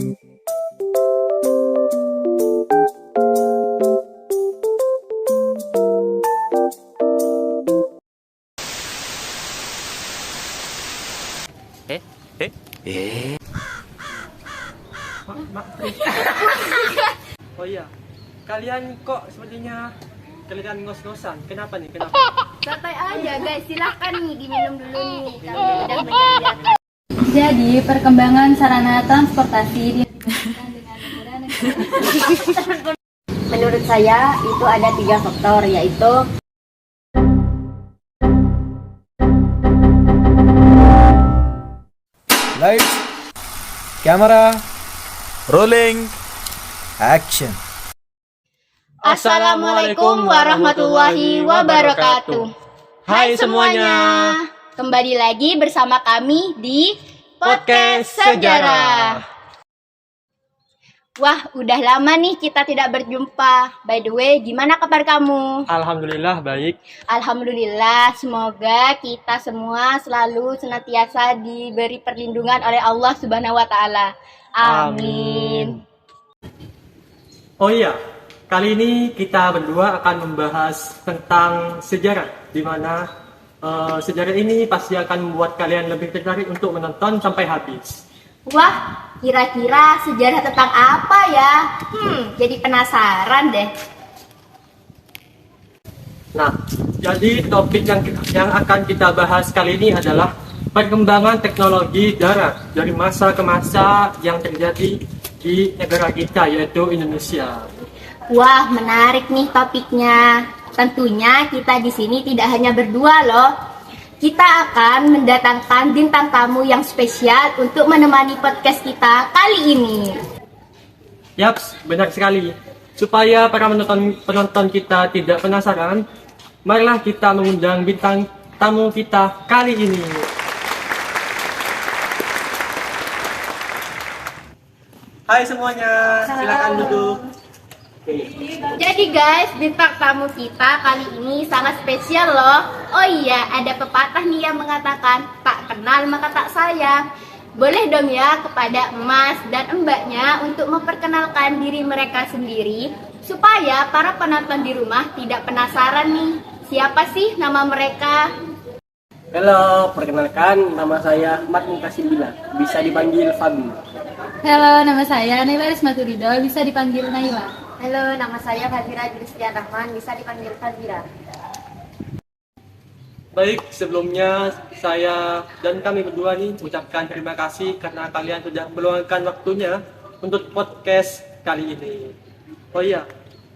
Oh iya, kalian kok sepertinya kelihatan ngos-ngosan. Kenapa nih? Kenapa? Santai aja guys, silahkan nih diminum dulu nih. Kami udah menyediakan. Jadi, perkembangan sarana transportasi dibandingkan dengan negara Menurut saya itu ada 3 faktor, yaitu Lights, camera, Rolling. action. Assalamualaikum warahmatullahi wabarakatuh. Hai semuanya. Kembali lagi bersama kami di Podcast Sejarah. Wah, udah lama nih kita tidak berjumpa. By the way, gimana kabar kamu? Alhamdulillah baik. Alhamdulillah, semoga kita semua selalu senantiasa diberi perlindungan oleh Allah Subhanahu wa taala. Amin. Oh iya, kali ini kita berdua akan membahas tentang sejarah, di mana sejarah ini pasti akan membuat kalian lebih tertarik untuk menonton sampai habis. Wah, kira-kira sejarah tentang apa ya? Jadi penasaran deh. Nah, jadi topik yang akan kita bahas kali ini adalah perkembangan teknologi darat dari masa ke masa yang terjadi di negara kita, yaitu Indonesia. Wah, menarik nih topiknya. Tentunya kita di sini tidak hanya berdua loh. Kita akan mendatangkan bintang tamu yang spesial untuk menemani podcast kita kali ini. Yaps, benar sekali. Supaya para penonton kita tidak penasaran, marilah kita mengundang bintang tamu kita kali ini. Hai semuanya, silakan duduk. Jadi guys, bintang tamu kita kali ini sangat spesial loh. Oh iya, ada pepatah nih yang mengatakan tak kenal maka tak sayang. Boleh dong ya kepada emas dan mbaknya untuk memperkenalkan diri mereka sendiri, supaya para penonton di rumah tidak penasaran nih, siapa sih nama mereka? Halo, perkenalkan nama saya Ahmad Mukasilila, bisa dipanggil Fabi. Halo, nama saya Naila Rismaturido, bisa dipanggil Naila. Halo, nama saya Fazira Julistian Rahman, bisa dipanggil Fazira. Baik, sebelumnya saya dan kami berdua nih ucapkan terima kasih karena kalian sudah meluangkan waktunya untuk podcast kali ini. Oh iya,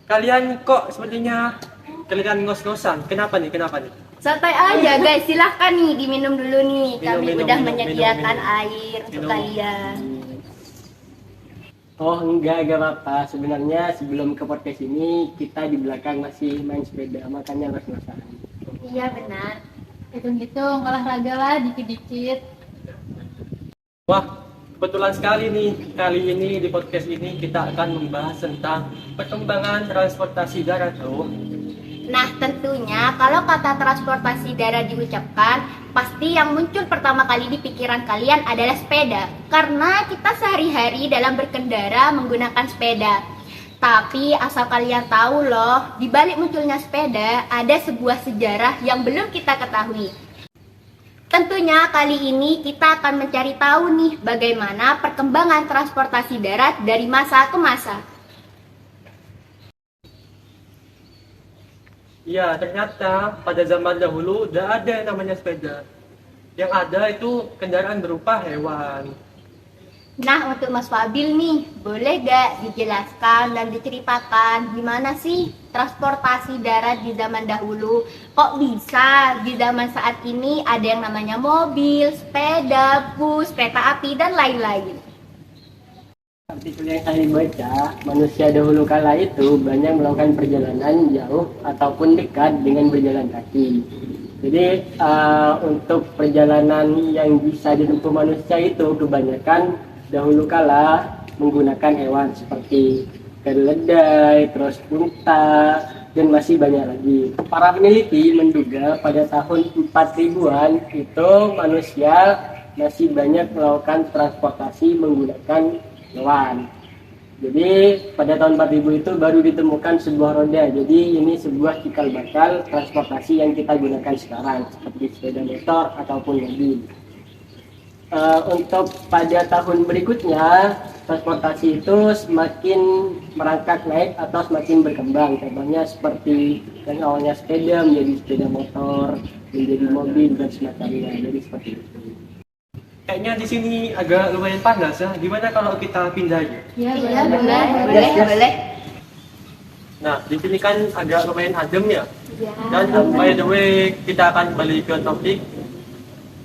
kalian kok sepertinya kelihatan ngos-ngosan. Kenapa nih? Kenapa nih? Santai aja guys, silahkan nih diminum dulu nih. Kami Minum, udah minum, menyediakan minum. air untuk Minum. kalian. Oh enggak apa-apa, sebenarnya sebelum ke podcast ini kita di belakang masih main sepeda, makanya ngos-ngosan. Iya benar. Hitung-hitung, olahraga lah dikit-dikit. Wah, kebetulan sekali nih, kali ini di podcast ini kita akan membahas tentang perkembangan transportasi darat tuh. Nah tentunya kalau kata transportasi darat diucapkan, pasti yang muncul pertama kali di pikiran kalian adalah sepeda. Karena kita sehari-hari dalam berkendara menggunakan sepeda. Tapi asal kalian tahu loh, di balik munculnya sepeda ada sebuah sejarah yang belum kita ketahui. Tentunya kali ini kita akan mencari tahu nih bagaimana perkembangan transportasi darat dari masa ke masa. Iya, ternyata pada zaman dahulu udah ada yang namanya sepeda. Yang ada itu kendaraan berupa hewan. Nah untuk Mas Fabil nih, boleh gak dijelaskan dan diceritakan gimana sih transportasi darat di zaman dahulu? Kok bisa di zaman saat ini ada yang namanya mobil, sepeda, bus, kereta api, dan lain-lain? Artikel yang saya baca, manusia dahulu kala itu banyak melakukan perjalanan jauh ataupun dekat dengan berjalan kaki. Jadi untuk perjalanan yang bisa ditempuh manusia itu kebanyakan dahulu kala menggunakan hewan seperti keledai, terus unta, dan masih banyak lagi. Para peneliti menduga pada tahun 4000-an itu manusia masih banyak melakukan transportasi menggunakan hewan. Jadi pada tahun 4000 itu baru ditemukan sebuah roda. Jadi ini sebuah cikal bakal transportasi yang kita gunakan sekarang seperti sepeda motor ataupun mobil. Untuk pada tahun berikutnya transportasi itu semakin merangkak naik atau semakin berkembang. Contohnya seperti yang awalnya sepeda menjadi sepeda motor, menjadi mobil dan semacamnya. Jadi seperti itu. Kayaknya di sini agak lumayan panas ya. Gimana kalau kita pindah aja? Ya, Iya, boleh. boleh, boleh. Nah, di sini kan agak lumayan adem ya. Ya. Dan by the way, kita akan balik ke topik.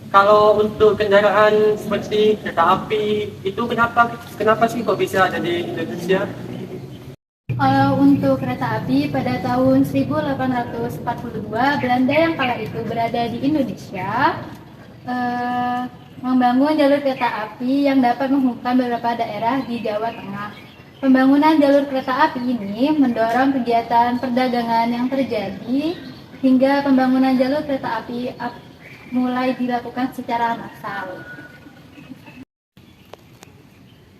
Kalau untuk kendaraan seperti kereta api, itu kenapa sih kok bisa ada di Indonesia? Kalau untuk kereta api pada tahun 1842, Belanda yang kala itu berada di Indonesia membangun jalur kereta api yang dapat menghubungkan beberapa daerah di Jawa Tengah. Pembangunan jalur kereta api ini mendorong kegiatan perdagangan yang terjadi hingga pembangunan jalur kereta api mulai dilakukan secara massal.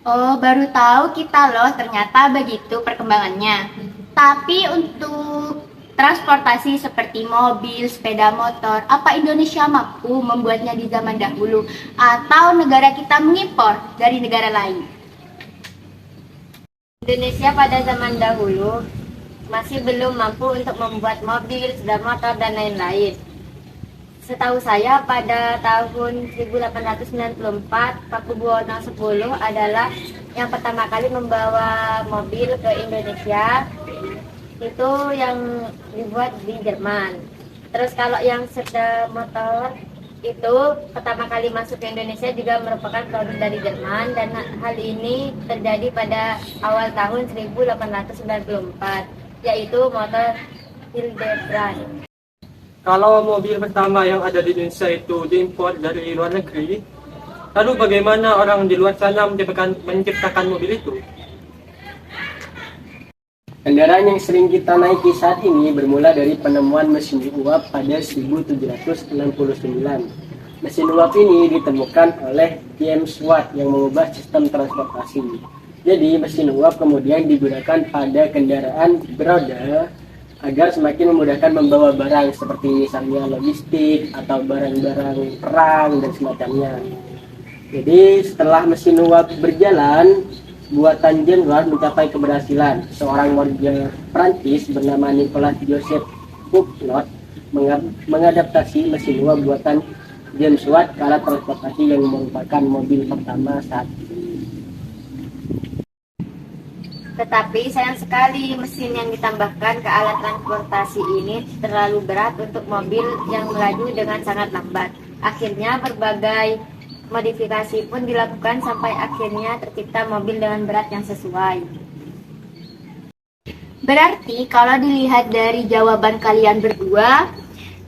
Oh, baru tahu kita loh, ternyata begitu perkembangannya. Tapi untuk transportasi seperti mobil, sepeda motor, apa Indonesia mampu membuatnya di zaman dahulu? Atau negara kita mengimpor dari negara lain? Indonesia pada zaman dahulu masih belum mampu untuk membuat mobil, sepeda motor, dan lain-lain. Setahu saya pada tahun 1894 Pakubuwono X adalah yang pertama kali membawa mobil ke Indonesia. Itu yang dibuat di Jerman. Terus kalau yang sepeda motor itu pertama kali masuk ke Indonesia juga merupakan produk dari Jerman, dan hal ini terjadi pada awal tahun 1894, yaitu motor Hildebrand. Kalau mobil pertama yang ada di Indonesia itu diimpor dari luar negeri, lalu bagaimana orang di luar sana menciptakan mobil itu? Kendaraan yang sering kita naiki saat ini bermula dari penemuan mesin uap pada 1769. Mesin uap ini ditemukan oleh James Watt yang mengubah sistem transportasi. Jadi mesin uap kemudian digunakan pada kendaraan beroda agar semakin memudahkan membawa barang seperti misalnya logistik atau barang-barang perang dan semacamnya. Jadi setelah mesin uap berjalan, buatan James Watt mencapai keberhasilan. Seorang warga Prancis bernama Nicolas Joseph Couplot mengadaptasi mesin uap buatan James Watt ke alat transportasi yang merupakan mobil pertama saat itu. Tetapi sayang sekali mesin yang ditambahkan ke alat transportasi ini terlalu berat untuk mobil yang melaju dengan sangat lambat. Akhirnya berbagai modifikasi pun dilakukan sampai akhirnya tercipta mobil dengan berat yang sesuai. Berarti kalau dilihat dari jawaban kalian berdua,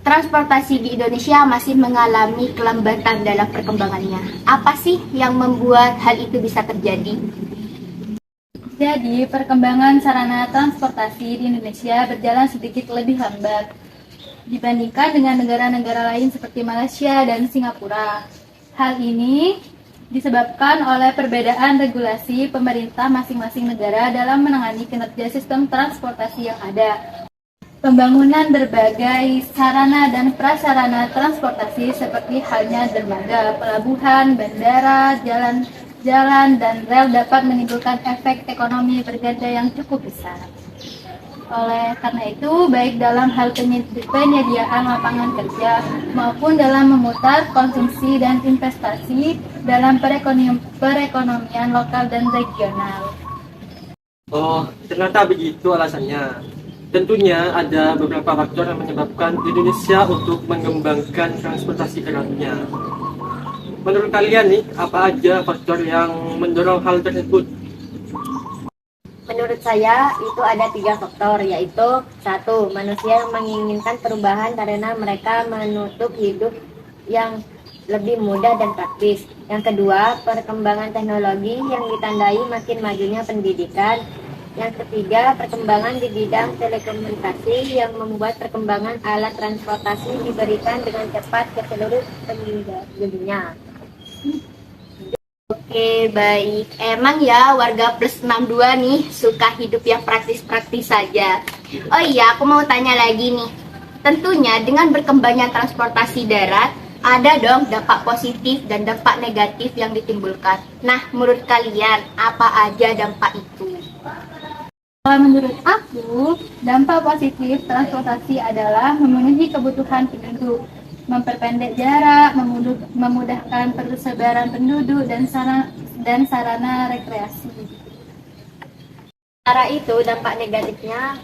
transportasi di Indonesia masih mengalami kelambatan dalam perkembangannya. Apa sih yang membuat hal itu bisa terjadi? Jadi, perkembangan sarana transportasi di Indonesia berjalan sedikit lebih lambat dibandingkan dengan negara-negara lain seperti Malaysia dan Singapura. Hal ini disebabkan oleh perbedaan regulasi pemerintah masing-masing negara dalam menangani kinerja sistem transportasi yang ada. Pembangunan berbagai sarana dan prasarana transportasi seperti halnya dermaga, pelabuhan, bandara, jalan dan rel dapat menimbulkan efek ekonomi berganda yang cukup besar. Oleh karena itu, baik dalam hal penyediaan lapangan kerja maupun dalam memutar konsumsi dan investasi dalam perekonomian lokal dan regional. Oh, ternyata begitu alasannya. Tentunya ada beberapa faktor yang menyebabkan Indonesia untuk mengembangkan transportasi daratnya. Menurut kalian nih, apa aja faktor yang mendorong hal tersebut? Menurut saya itu ada 3 faktor, yaitu 1. Manusia menginginkan perubahan karena mereka menuntut hidup yang lebih mudah dan praktis. Yang kedua, perkembangan teknologi yang ditandai makin majunya pendidikan. Yang ketiga, perkembangan di bidang telekomunikasi yang membuat perkembangan alat transportasi diberikan dengan cepat ke seluruh pengguna dunia. Oke, baik. Emang ya warga plus 62 nih suka hidup yang praktis-praktis saja. Oh iya, aku mau tanya lagi nih. Tentunya dengan berkembangnya transportasi darat, ada dong dampak positif dan dampak negatif yang ditimbulkan. Nah, menurut kalian apa aja dampak itu? Kalau menurut aku, dampak positif transportasi adalah memenuhi kebutuhan penduduk, memperpendek jarak, memudahkan persebaran penduduk dan sarana rekreasi. Sementara itu, dampak negatifnya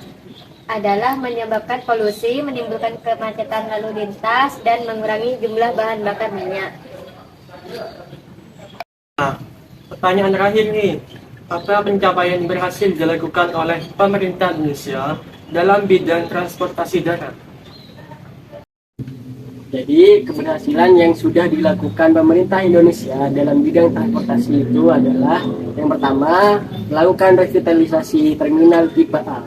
adalah menyebabkan polusi, menimbulkan kemacetan lalu lintas, dan mengurangi jumlah bahan bakar minyak. Nah, pertanyaan terakhir nih, apa pencapaian berhasil dilakukan oleh pemerintah Indonesia dalam bidang transportasi darat? Jadi keberhasilan yang sudah dilakukan pemerintah Indonesia dalam bidang transportasi itu adalah yang pertama, melakukan revitalisasi terminal tipe A.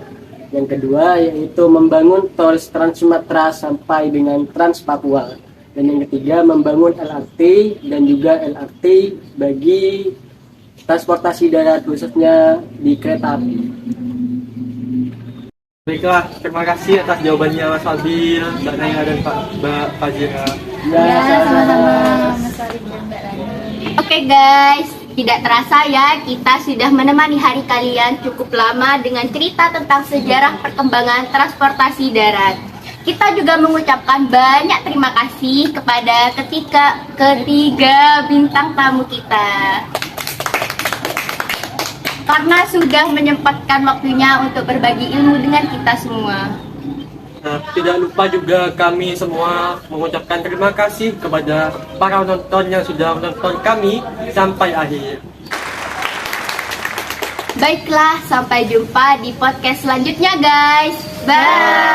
Yang kedua yaitu membangun tol Trans Sumatera sampai dengan Trans Papua. Dan yang ketiga membangun LRT dan juga LRT bagi transportasi darat khususnya di kereta api. Baiklah, terima kasih atas jawabannya Mas Fadil, Mbak Naila dan Mbak Fazira. Ya, sama-sama Mas Farid dan Mbak Rani. Oke guys, tidak terasa ya kita sudah menemani hari kalian cukup lama dengan cerita tentang sejarah perkembangan transportasi darat. Kita juga mengucapkan banyak terima kasih kepada ketiga bintang tamu kita. Karena sudah menyempatkan waktunya untuk berbagi ilmu dengan kita semua. Nah, tidak lupa juga kami semua mengucapkan terima kasih kepada para penonton yang sudah menonton kami sampai akhir. Baiklah, sampai jumpa di podcast selanjutnya guys. Bye.